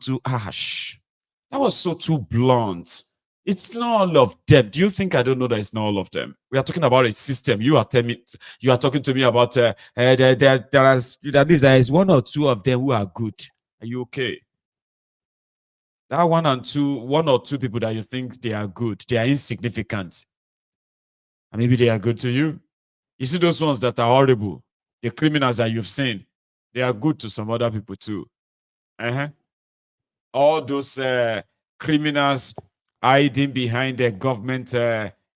too harsh. That was so too blunt. It's not all of them. Do you think I don't know that it's not all of them? We are talking about a system. You are telling me, you are talking to me about there is one or two of them who are good. Are you okay? That one or two people that you think they are good, they are insignificant. And maybe they are good to you. You see those ones that are horrible, the criminals that you've seen, they are good to some other people too. Uh-huh. All those criminals hiding behind the government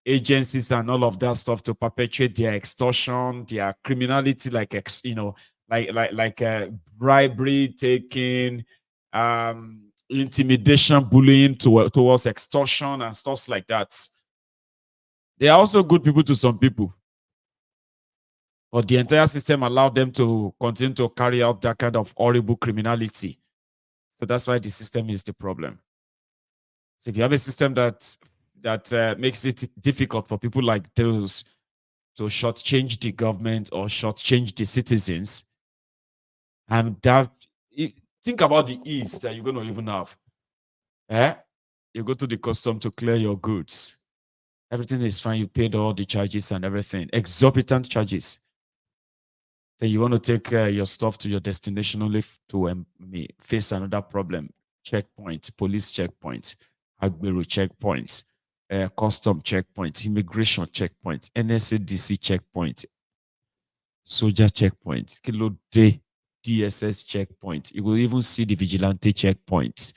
agencies and all of that stuff to perpetuate their extortion, their criminality, like bribery taking, intimidation, bullying towards extortion and stuff like that. They are also good people to some people, but the entire system allowed them to continue to carry out that kind of horrible criminality. So that's why the system is the problem. So if you have a system that makes it difficult for people like those to shortchange the government or shortchange the citizens, and think about the ease that you're going to even have. You go to the custom to clear your goods. Everything is fine. You paid all the charges and everything, exorbitant charges. Then you want to take your stuff to your destination only to face another problem. Checkpoint, police checkpoint, Agbero checkpoint, custom checkpoint, immigration checkpoint, NSADC checkpoint, soldier checkpoint, Kilo Day, DSS checkpoint. You will even see the vigilante checkpoint.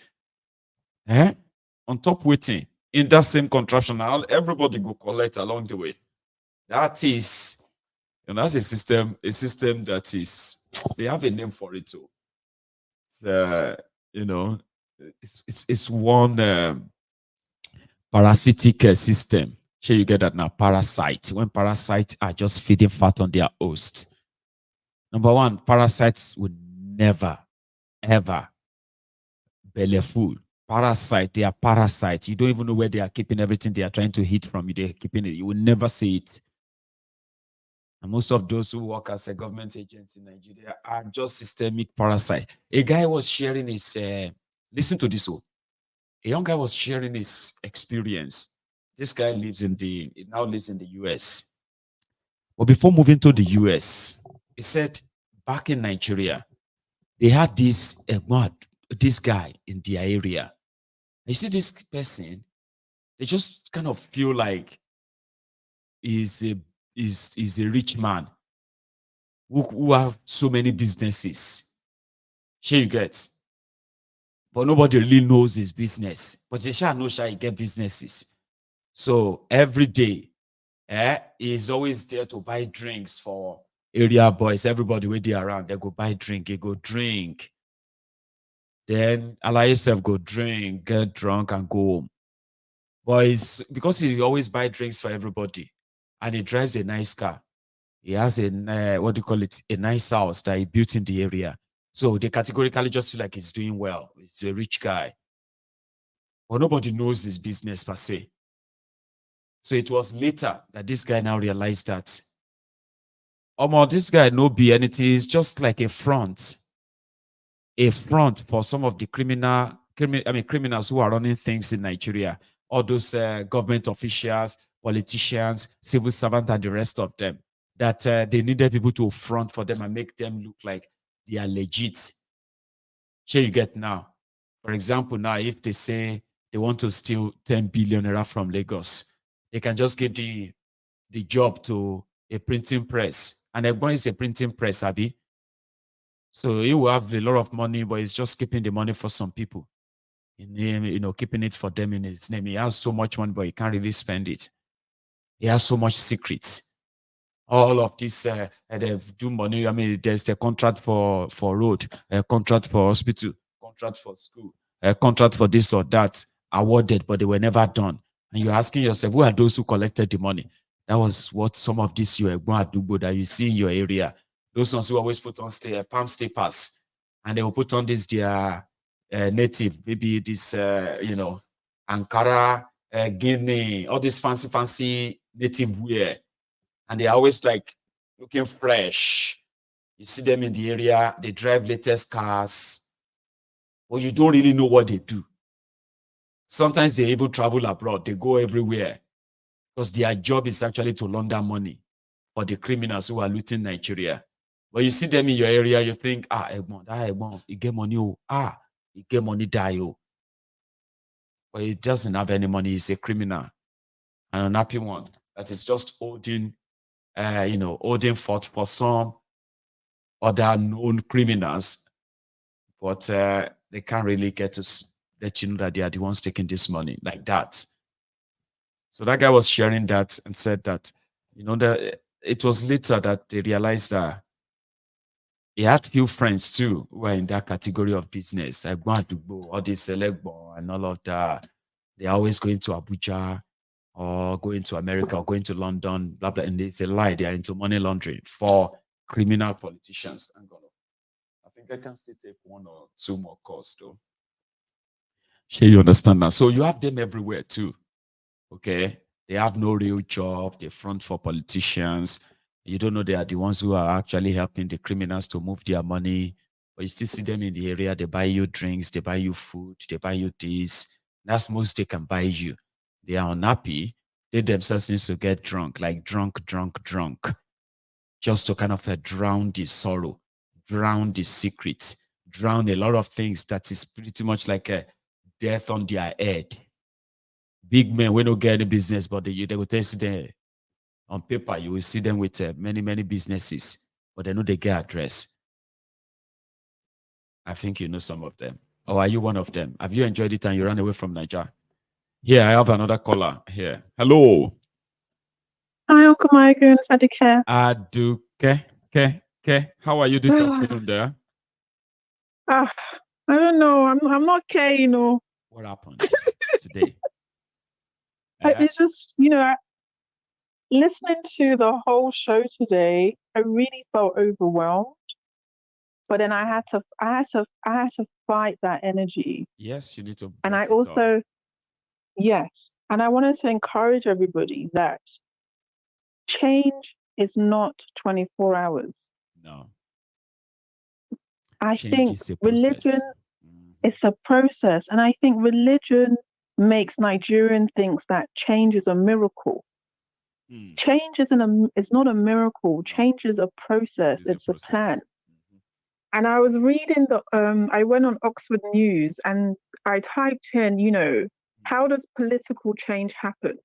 On top waiting in that same contraption, everybody go collect along the way. That is, that's a system that is, they have a name for it too. It's one parasitic system. Sure, you get that now. Parasite. When parasites are just feeding fat on their host. Number one, parasites would never, ever belly full. Parasite, they are parasites. You don't even know where they are keeping everything they are trying to hit from you. They're keeping it. You will never see it. And most of those who work as a government agent in Nigeria are just systemic parasites. A guy was sharing his, listen to this one. A young guy was sharing his experience. This guy now lives in the US. But before moving to the US, he said back in Nigeria, they had this guy in their area. You see this person, they just kind of feel like he's a rich man who have so many businesses. Sure, you get. But nobody really knows his business. But they shall know he get businesses. So every day, he's always there to buy drinks for area boys. Everybody with there around, they go buy drink. They go drink. Then Allah yourself go drink, get drunk, and go home. But it's because he always buy drinks for everybody, and he drives a nice car. He has a a nice house that he built in the area. So they categorically just feel like he's doing well. He's a rich guy. But nobody knows his business per se. So it was later that this guy now realized that, this guy no be anything. It's just like a front for some of the criminals who are running things in Nigeria. All those government officials, politicians, civil servants, and the rest of them. That they needed people to front for them and make them look like they are legit. Sure, you get now. For example, now if they say they want to steal 10 billion naira from Lagos, they can just give the job to a printing press. And everyone is a printing press, Abby. So he will have a lot of money, but he's just keeping the money for some people. Keeping it for them in his name. He has so much money, but he can't really spend it. He has so much secrets. All of this, they do money. I mean, there's a contract for road, a contract for hospital, contract for school, a contract for this or that, awarded, but they were never done. And you're asking yourself, who are those who collected the money? That was what some of these that you see in your area. Those ones who always put on palm slippers, and they will put on this their native, maybe this Ankara, Guinea, all this fancy native wear. And they're always like looking fresh. You see them in the area, they drive latest cars. but you don't really know what they do. Sometimes they even travel abroad. They go everywhere because their job is actually to launder money for the criminals who are looting Nigeria. But you see them in your area, you think, he get money, he get money, die, but he doesn't have any money. He's a criminal, an unhappy one that is just holding, holding forth for some other known criminals, but they can't really get to let you know that they are the ones taking this money like that. So that guy was sharing that and said that, that it was later that they realized that he had few friends too who were in that category of business, like Gwandubo, all this Selegbo and all of that. They're always going to Abuja or going to America or going to London, blah, blah. And it's a lie. They are into money laundering for criminal politicians. I think I can still take one or two more calls though. Sure, you understand now. So you have them everywhere too. Okay. They have no real job. They front for politicians. You don't know they are the ones who are actually helping the criminals to move their money. But you still see them in the area. They buy you drinks, they buy you food, they buy you this. That's most they can buy you. They are unhappy. They themselves need to get drunk, like drunk, just to kind of drown the sorrow, drown the secrets, drown a lot of things that is pretty much like a death on their head. Big men, we don't get any business, but they will tell you them on paper, you will see them with many businesses, but they know they get address. I think you know some of them. Or are you one of them? Have you enjoyed it and you ran away from Nigeria? Here, I have another caller here. Hello. Hi, Uncle Michael. It's Adike. How are you this afternoon there? Ah, I don't know. I'm not okay, What happened today? It's just, listening to the whole show today, I really felt overwhelmed. But then I had to fight that energy. Yes, you need to And I breast it up. also, yes, and I wanted to encourage everybody that change is not 24 hours. No, I change think is a religion process. is a process, and I think religion makes Nigerian thinks that change is a miracle. Mm. Change is not a miracle. No, Change is a it process. is a It's a process. plan. And I was reading I went on Oxford News and I typed in, how does political change happen?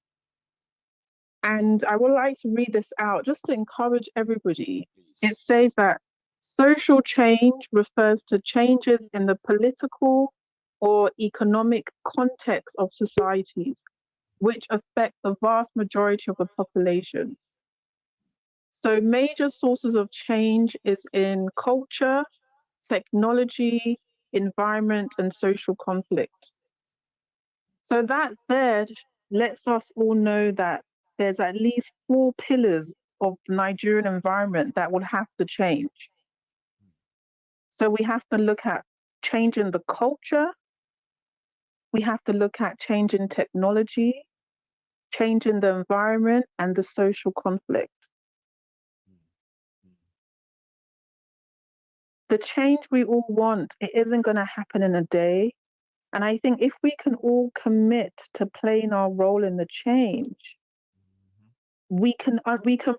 And I would like to read this out just to encourage everybody. It Please. says that social change refers to changes in the political or economic context of societies, which affect the vast majority of the population. So major sources of change is in culture, technology, environment, and social conflict. So that there lets us all know that there's at least four pillars of the Nigerian environment that will have to change. So we have to look at changing the culture, we have to look at changing technology, changing the environment, and the social conflict. The change we all want, it isn't going to happen in a day. And I think if we can all commit to playing our role in the change, we can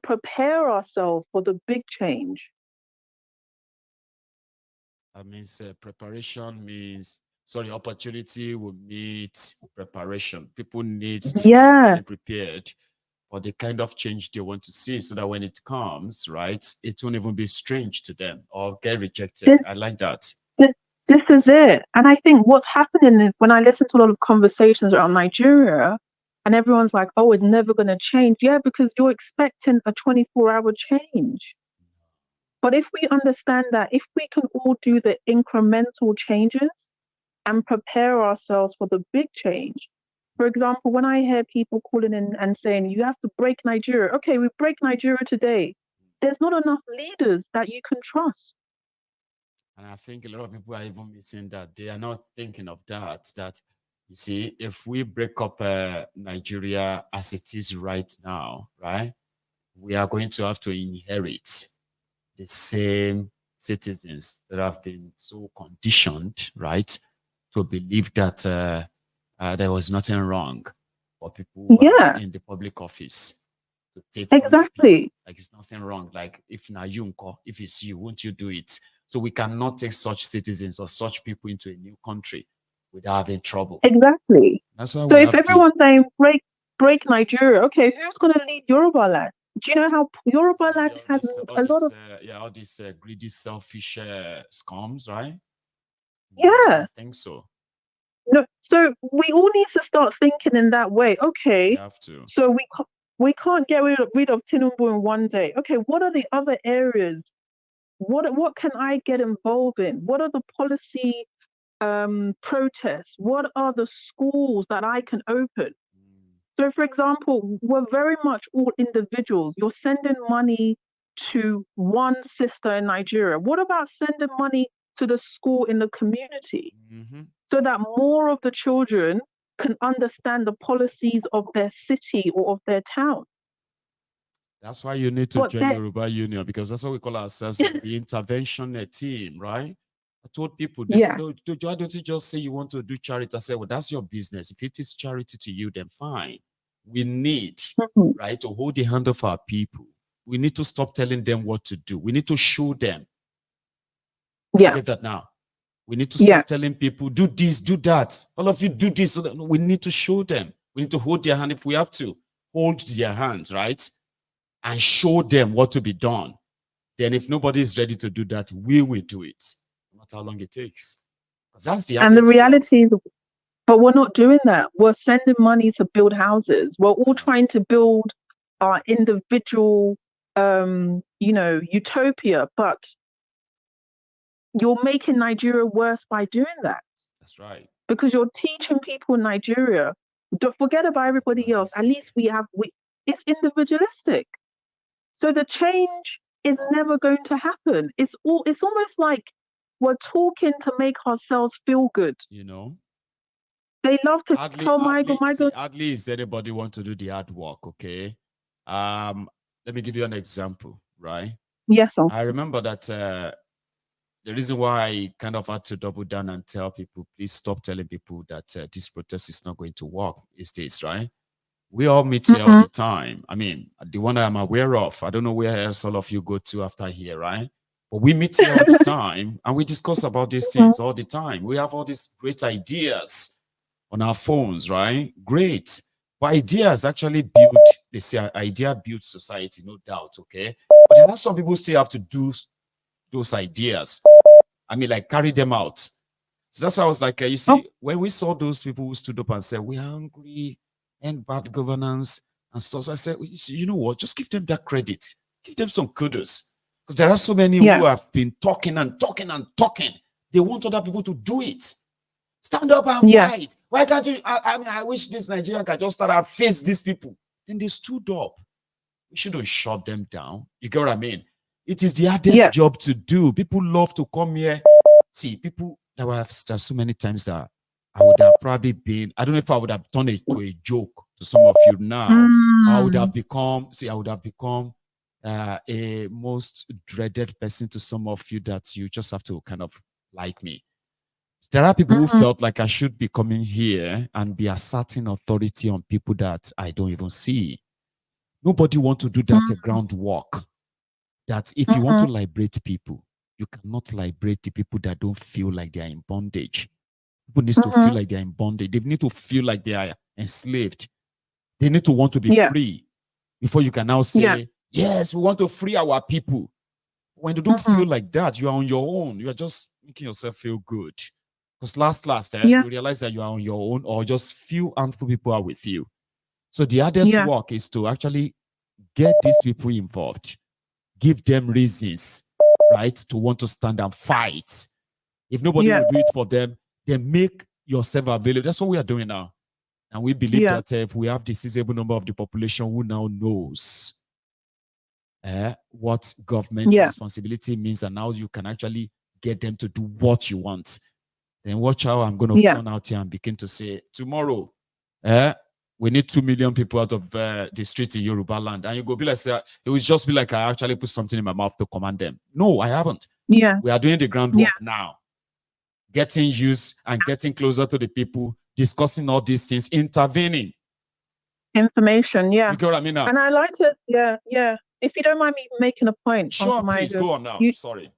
prepare ourselves for the big change. That means preparation means, sorry, opportunity will meet preparation. People need to be mentally Yes. prepared for the kind of change they want to see so that when it comes, right, it won't even be strange to them or get rejected. This, I like that. this, this is it. And I think what's happening is when I listen to a lot of conversations around Nigeria, and everyone's like, oh, it's never going to change. Yeah, because you're expecting a 24-hour change. But if we understand that, if we can all do the incremental changes and prepare ourselves for the big change. For example, when I hear people calling in and saying, you have to break Nigeria, okay, we break Nigeria today. There's not enough leaders that you can trust. And I think a lot of people are even missing that. They are not thinking of that. That, you see, if we break up Nigeria as it is right now, right, we are going to have to inherit the same citizens that have been so conditioned, right, to believe that there was nothing wrong for people who are Yeah, in the public office to take from the people. exactly. Like it's nothing wrong. Like if na you, if it's you, won't you do it? So we cannot take such citizens or such people into a new country without having trouble. Exactly. That's why So we if have to. everyone's saying break Nigeria, okay, who's going to lead Yoruba land? Do you know how Yoruba Maybe land all has these, all a lot these, of, yeah, all these greedy, selfish scums, right? No, I yeah. don't think so. No, so we all need to start thinking in that way. We Okay, have to. so we can't get rid of Tinubu in one day. Okay, what are the other areas? What can I get involved in? What are the policy protests? What are the schools that I can open? Mm, So, for example, we're very much all individuals. You're sending money to one sister in Nigeria. What about sending money to the school in the community mhm. so that more of the children can understand the policies of their city or of their town? That's why you need to But join then, Yoruba Union because that's what we call ourselves the intervention team, right? I told people, they said, yes, "Oh, why don't you just say you want to do charity?" I said, well, that's your business. If it is charity to you, then fine. We need, mhm, right, to hold the hand of our people. We need to stop telling them what to do. We need to show them. You yeah, get that now? We need to yeah. stop telling people, do this, do that. All of you do this. So that we need to show them. We need to hold their hand if we have to. Hold their hands, right? And show them what to be done. Then if nobody is ready to do that, we will do it, no matter how long it takes. Because that's the And the hardest job. reality is, but we're not doing that. We're sending money to build houses. We're all Yeah. trying to build our individual, utopia. But you're making Nigeria worse by doing that That's right. because you're teaching people in Nigeria. Don't forget about everybody else. At Individualistic. least we. It's individualistic. So the change is never going to happen. It's almost like we're talking to make ourselves feel good. You know, They love to hardly, tell hardly, see, Michael, hardly is anybody want to do the hard work, okay? Um, Let me give you an example, right? yes, I remember that the reason why I kind of had to double down and tell people, please stop telling people that this protest is not going to work is this, right? We all meet here all mm-hmm, the time. I mean, the one I'm aware of, I don't know where else all of you go to after here, right? But we meet here all the time and we discuss about these things all the time. We have all these great ideas on our phones, right? Great. But ideas actually build, they say idea builds society, no doubt, okay? But there are some people still have to do those ideas. I mean, like carry them out. So that's why I was like, you oh see, when we saw those people who stood up and said, we're hungry and bad governance and stuff, so I said, you know what? Just give them that credit. Give them some kudos. Because there are so many yeah, who have been talking and talking and talking. They want other people to do it. Stand up and yeah, fight. Why can't you? I mean, I wish this Nigerian can just start and face these people. Then they stood up. We shouldn't shut them down. You get what I mean? It is the hardest yeah, job to do. People love to come here. See, people, there's so many times that I would have probably been, I don't know if I would have turned it to a joke to some of you now. Or I would mm, have become, see, I would have become a most dreaded person to some of you that you just have to kind of like me. There are people who mm-hmm, felt like I should be coming here and be asserting authority on people that I don't even see. Nobody want to do that groundwork. That if you want mm-hmm, to liberate people, you cannot liberate the people that don't feel like they are in bondage. People need to feel mm-hmm, like they are in bondage. They need to feel like they are enslaved. They need to want to be yeah, free before you can now yeah, say, yes, we want to free our people. When they don't mm-hmm, feel like that, you are on your own. You are just making yourself feel good. Because last, yeah, you realize that you are on your own or just few handful people are with you. So the hardest yeah, work is to actually get these people involved, give them reasons, right, to want to stand and fight. If nobody yeah, will do it for them, then make yourself available. That's what we are doing now. And we believe yeah, that if we have the sizable number of the population who now knows what government yeah, responsibility means and how you can actually get them to do what you want, then watch how I'm going to yeah, turn out here and begin to say, tomorrow, eh, we need 2 million people out of the streets in Yoruba land. And you go be like, say, it would just be like I actually put something in my mouth to command them. No, I haven't. yeah, We are doing the yeah, groundwork now. getting used and getting closer to the people, discussing all these things, intervening. Information, yeah. You get what I mean now? And I like to, yeah. If you don't mind me making a point, Sure, Uncle please, Maigo, go on now. Sorry.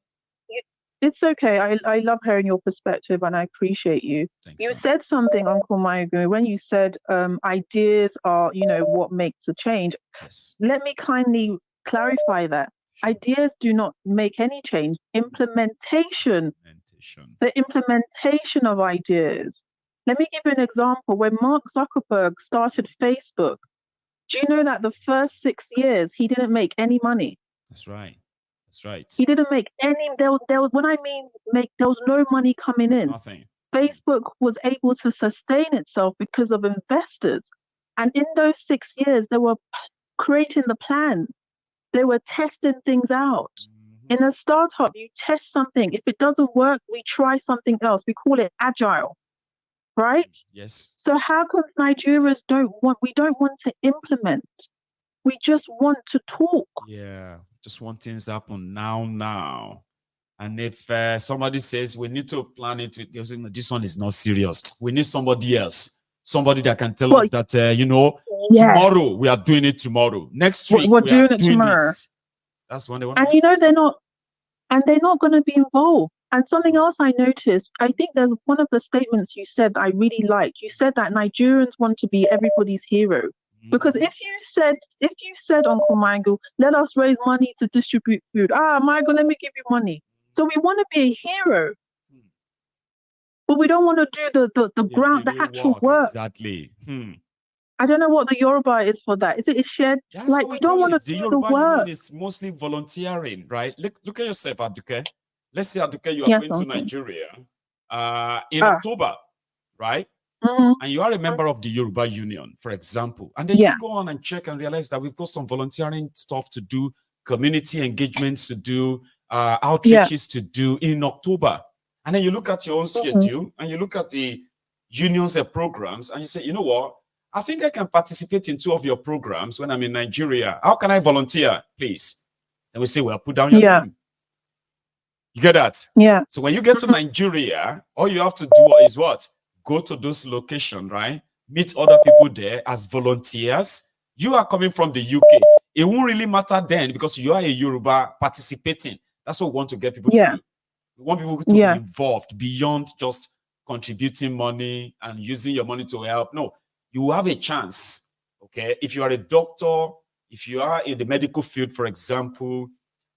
It's okay. I love hearing your perspective and I appreciate you. Thanks, You ma'am. said something, Uncle Maigo, when you said ideas are, what makes a change. Yes. Let me kindly clarify that. Ideas do not make any change. Implementation, the implementation of ideas. Let me give you an example. When Mark Zuckerberg started Facebook, do you know that the first 6 years he didn't make any money? That's right. That's right. He didn't make any. There was when I mean make, there was no money coming in. Nothing. Facebook was able to sustain itself because of investors, and in those 6 years, they were creating the plan. They were testing things out. In a startup, you test something. If it doesn't work, we try something else. We call it agile, right? Yes. So how come Nigerians we don't want to implement? We just want to talk. Yeah, just want things happen now. And if somebody says we need to plan it, this one is not serious. We need somebody else, somebody that can tell us that tomorrow we are doing it tomorrow. Next week we're we doing are it doing tomorrow. this. That's when they want. And they're not going to be involved. And something else I noticed, I think there's one of the statements you said I really liked. You said that Nigerians want to be everybody's hero. Because if you said, Uncle Michael, let us raise money to distribute food. Michael, let me give you money. So we want to be a hero. But we don't want to do the actual work. Exactly. I don't know what the Yoruba is for that. Is it a shared? Yeah, like we don't want to do the work. Union is mostly volunteering, right? Look at yourself, Aduke. Let's say, Aduke, you are going to Nigeria in October, right? And you are a member of the Yoruba Union, for example. And then you go on and check and realize that we've got some volunteering stuff to do, community engagements to do, outreaches to do in October. And then you look at your own schedule and you look at the unions and programs and you say, you know what? I think I can participate in 2 of your programs when I'm in Nigeria. How can I volunteer, please? And we say, well, put down your name. You get that? Yeah. So when you get to Nigeria, all you have to do is what? Go to those locations, right? Meet other people there as volunteers. You are coming from the UK. It won't really matter then because you are a Yoruba participating. That's what we want to get people to do. We want people to be involved beyond just contributing money and using your money to help. No, you have a chance, okay? If you are a doctor, if you are in the medical field, for example,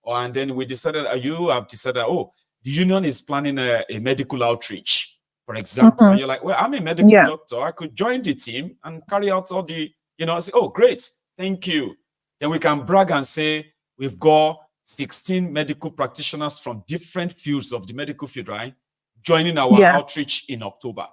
and then we decided, you have decided, the union is planning a medical outreach, for example, and you're like, well, I'm a medical doctor. I could join the team and carry out all the, say, oh, great, thank you. Then we can brag and say, we've got 16 medical practitioners from different fields of the medical field, right? Joining our outreach in October.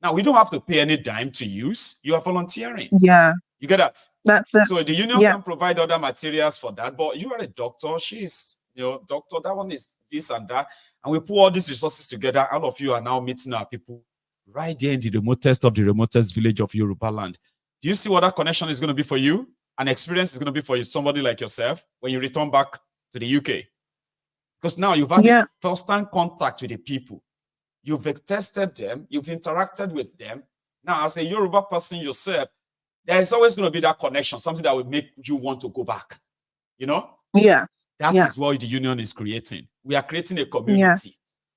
Now, we don't have to pay any dime to use. You are volunteering. Yeah. You get that? That's it. So the union can provide other materials for that, but you are a doctor. She's, doctor, that one is this and that. And we put all these resources together. All of you are now meeting our people right there in the remotest of the remotest village of Yoruba land. Do you see what that connection is going to be for you? An experience is going to be for you, somebody like yourself, when you return back to the UK. Because now you've had first-hand contact with the people. You've tested them. You've interacted with them. Now, as a Yoruba person yourself, there is always going to be that connection, something that will make you want to go back. Yes. That is what the union is creating. We are creating a community,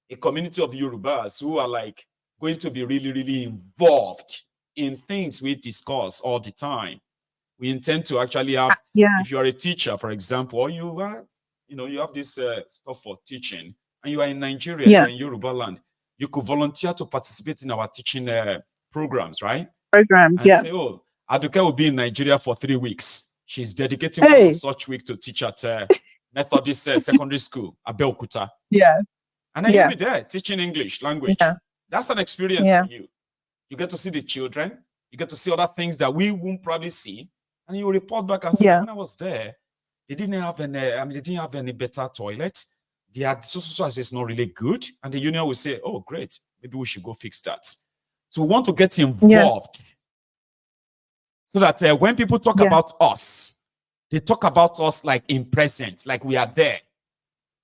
a community of Yorubas who are like going to be really, really involved in things we discuss all the time. We intend to actually have, if you are a teacher, for example, or you are, you have this stuff for teaching, and you are in Nigeria, you are in Yoruba land, you could volunteer to participate in our teaching programs, right? Programs, and say, oh, Aduke will be in Nigeria for 3 weeks. She's dedicating one of such week to teach at Methodist Secondary School, Abeokuta. Yeah. And then you'll be there teaching English language. Yeah. That's an experience for you. You get to see the children. You get to see other things that we won't probably see. And you report back and say, when I was there, they didn't have any, they didn't have any better toilets. They had so it's not really good. And the union will say, oh, great. Maybe we should go fix that. So we want to get involved. So that when people talk about us, they talk about us like in present, like we are there.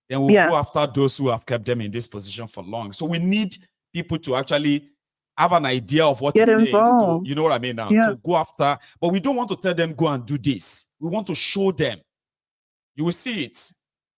Then we'll go after those who have kept them in this position for long. So we need people to actually have an idea of what Get it takes to, involved. you know what I mean now, Yeah. to go after. But we don't want to tell them, go and do this. We want to show them. You will see it.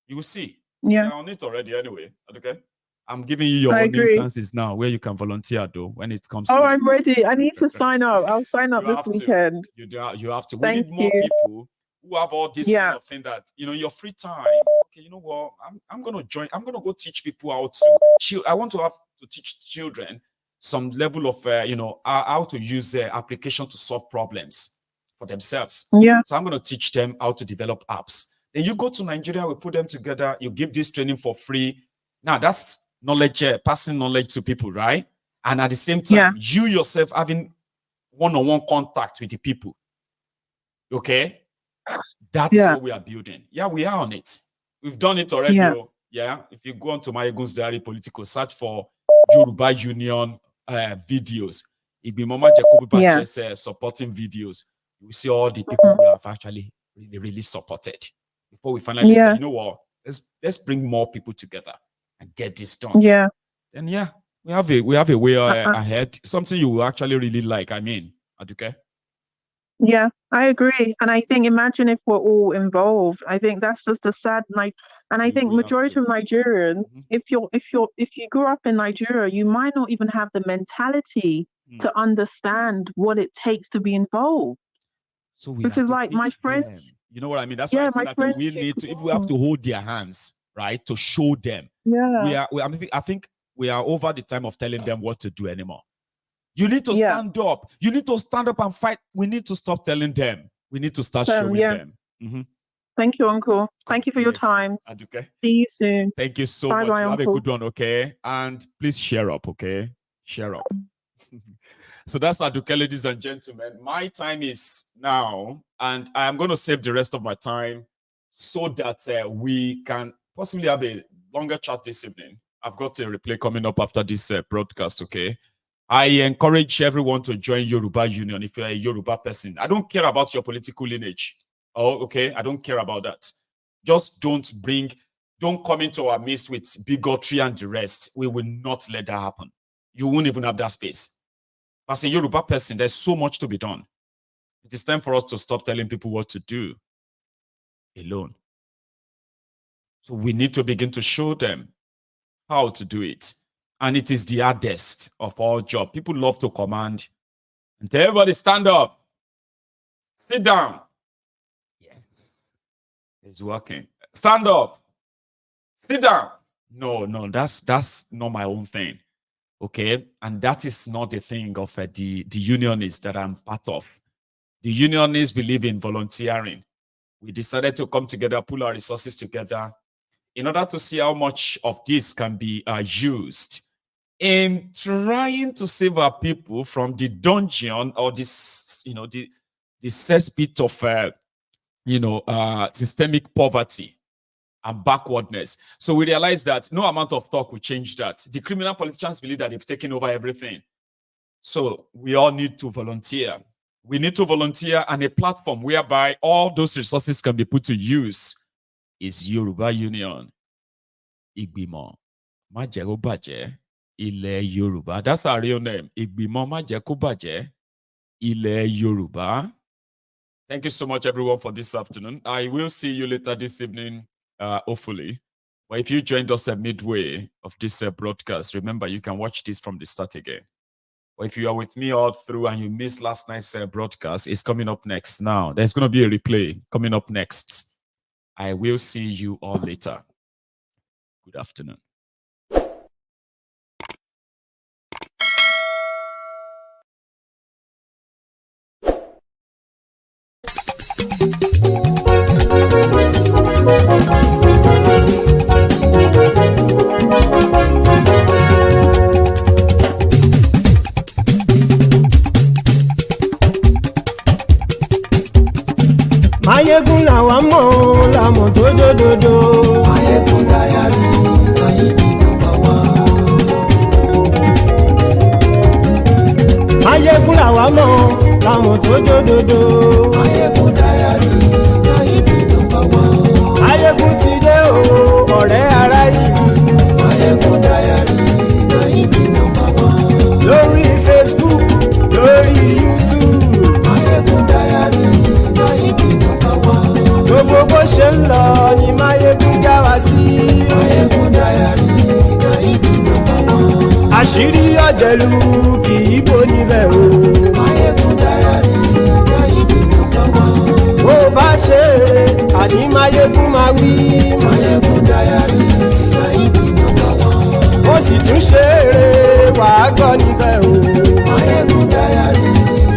You will see. Yeah. You're on it already anyway. Okay. I'm giving you your I own agree. instances now where you can volunteer though when it comes Oh, to I'm ready. I need to sign up. I'll sign up You this have to. weekend. You have to. We Thank need more you. people who have all this kind Yeah. of thing that, you know, your free time. Okay, you know what? I'm gonna join. I'm gonna go teach people how to I want to have to teach children some level of you know, how to use application to solve problems for themselves. Yeah. So I'm gonna teach them how to develop apps. Then you go to Nigeria, we put them together, you give this training for free. Now that's knowledge, passing knowledge to people, right? And at the same time, Yeah. you yourself having one-on-one contact with the people. Okay? That is Yeah. what we are building. Yeah, we are on it. We've done it already. Yeah. Yeah. If you go on to my Egun's Diary Political, search for Yoruba Union videos. Ibimoma Jacobi Yeah. just supporting videos. You will see all the people we have actually really supported. Before we finally say, you know what, let's bring more people together and get this done. Yeah. And yeah, we have a way ahead. Something you will actually really like. I mean, Aduke. Yeah, I agree. And I think imagine if we're all involved. I think that's just a sad night. And I think We have majority to. of Nigerians, if you grew up in Nigeria, you might not even have the mentality to understand what it takes to be involved. So we Because have to like my teach friends, them. You know what I mean? That's why I said that we need to, if we have to hold their hands, right, to show them. Yeah. I think we are over the time of telling them what to do anymore. You need to stand up. You need to stand up and fight. We need to stop telling them. We need to start showing them. Thank you, Uncle. Thank you for your time. Aduke. See you soon. Thank you so Bye much. bye, Have Uncle. a good one, okay? And please share up, okay? Share up. So that's Aduke, ladies and gentlemen. My time is now, and I am going to save the rest of my time so that we can possibly have a longer chat this evening. I've got a replay coming up after this broadcast, okay? I encourage everyone to join Yoruba Union if you're a Yoruba person. I don't care about your political lineage. Oh, okay? I don't care about that. Just don't come into our midst with bigotry and the rest. We will not let that happen. You won't even have that space. As a Yoruba person, there's so much to be done. It is time for us to stop telling people what to do alone. So we need to begin to show them how to do it. And it is the hardest of all jobs. People love to command and tell everybody, stand up, sit down. Yes, it's working. Stand up, sit down. No, that's not my own thing. Okay, and that is not the thing of the unionists that I'm part of. The unionists believe in volunteering. We decided to come together, pull our resources together in order to see how much of this can be used in trying to save our people from the dungeon or this, you know, the cesspit of, systemic poverty and backwardness. So we realized that no amount of talk will change that. The criminal politicians believe that they've taken over everything. So we all need to volunteer. We need to volunteer, and a platform whereby all those resources can be put to use is Yoruba Union. Igbimo Majeko Baje Ile Yoruba. That's our real name. Igbimo Majeko Baje Ile Yoruba. Thank you so much, everyone, for this afternoon. I will see you later this evening, hopefully. But if you joined us at midway of this broadcast, remember you can watch this from the start again. Or if you are with me all through and you missed last night's broadcast, it's coming up next. Now, there's going to be a replay coming up next. I will see you all later. Good afternoon. Mayegun làwa mọ̀ làmọ̀ tó dòdòdò. Mayegun Diary Nayibi #1. Mayegun làwa mọ̀ làmọ̀ tó dòdòdò. Mayegun Diary Nayibi #1. Mayegun ti dé o ọ̀rẹ́ ará ìlú. Mayegun Diary Nayibi #1. ọ̀jẹ̀lú kì í bò níbẹ̀ o. Máyégún dáyàrí Náídì nọ́mbà wán. bó bá ṣe eré àní máyégún máa wí. Máyégún dáyàrí Náídì nọ́mbà wán. ó sì tún ṣe eré wàá gbọ́ níbẹ̀ o. Máyégún dáyàrí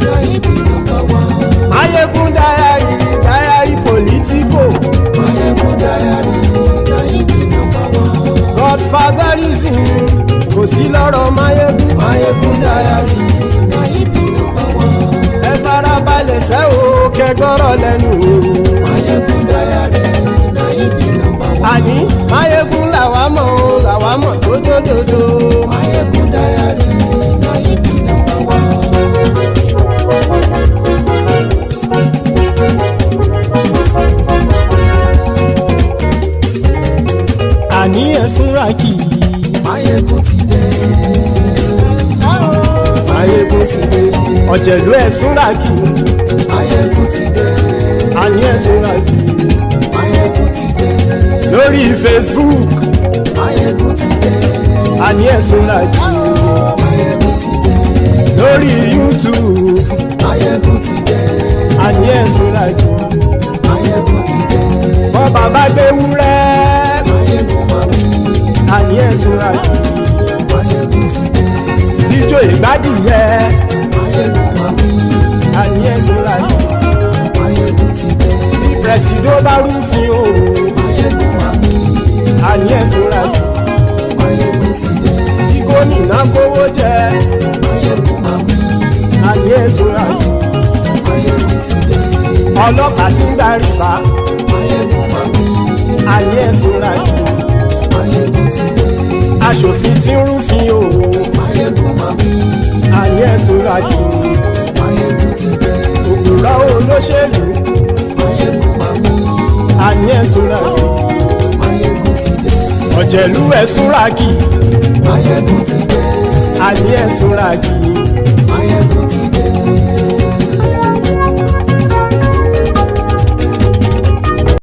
Náídì nọ́mbà wán. máyégún dáyàrí pòlítíkò. Máyégún dáyàrí Náídì nọ́mbà wán. godfatherism kò sí lọ́rọ̀ máyégún. Máyégún dáyàrí Náídì nọ́mbà wán. ẹ farabalẹ̀ sẹ́ o kẹgọ́rọ̀ lẹ́nu o. Máyégún dáyàrí Náídì nọ́mbà wán. àní máyégún làwa mọ̀ tó dódòdó. Máyégún dáyàrí Náídì nọ́mbà wán. àní ẹ̀sùn ràkì. Máyégún ti dé. Máyégún ti dé. ọ̀jẹ̀lú ẹ̀sùn ràkì. Máyégún ti dé. àní ẹ̀sùn ràkì. Máyégún ti dé. lórí Facebook. Máyégún ti dé. àní ẹ̀sùn ràkì. Máyégún ti dé. lórí YouTube. Máyégún ti dé. àní ẹ̀sùn ràkì. Máyégún ti dé. bọ́ bàbá gbé wúrẹ́. Máyégún máa wí. àní ẹ̀sùn ràkì. Máyégún ti dé. ijó ìgbádìyẹ. Máyégún máa wí. àní ẹ̀sùn ràkì. Máyégún ti dé. bí pẹ̀sìdó bá rúfin o. Máyégún máa wí. àní ẹ̀sùn ràkì. Máyégún ti dé. bí gómìnà kówó jẹ. Máyégún máa wí. àní ẹ̀sùn ràkì. Máyégún ti dé. ọlọ́pàá tí ń gba rìbá. Máyégún máa wí. àní ẹ̀sùn ràkì. Máyégún ti dé. aṣòfin tí ń rúfin o. Máyégún máa wí. àní ẹ̀sùn ràkì. Máyégún ti dé. òpùrọ́ olóṣèlú. Máyégún máa wí. àní ẹ̀sùn ràkì. Máyégún ti dé. ọ̀jẹ̀lú ẹ̀sùn ràkì. Máyégún ti dé. àní ẹ̀sùn ràkì. Máyégún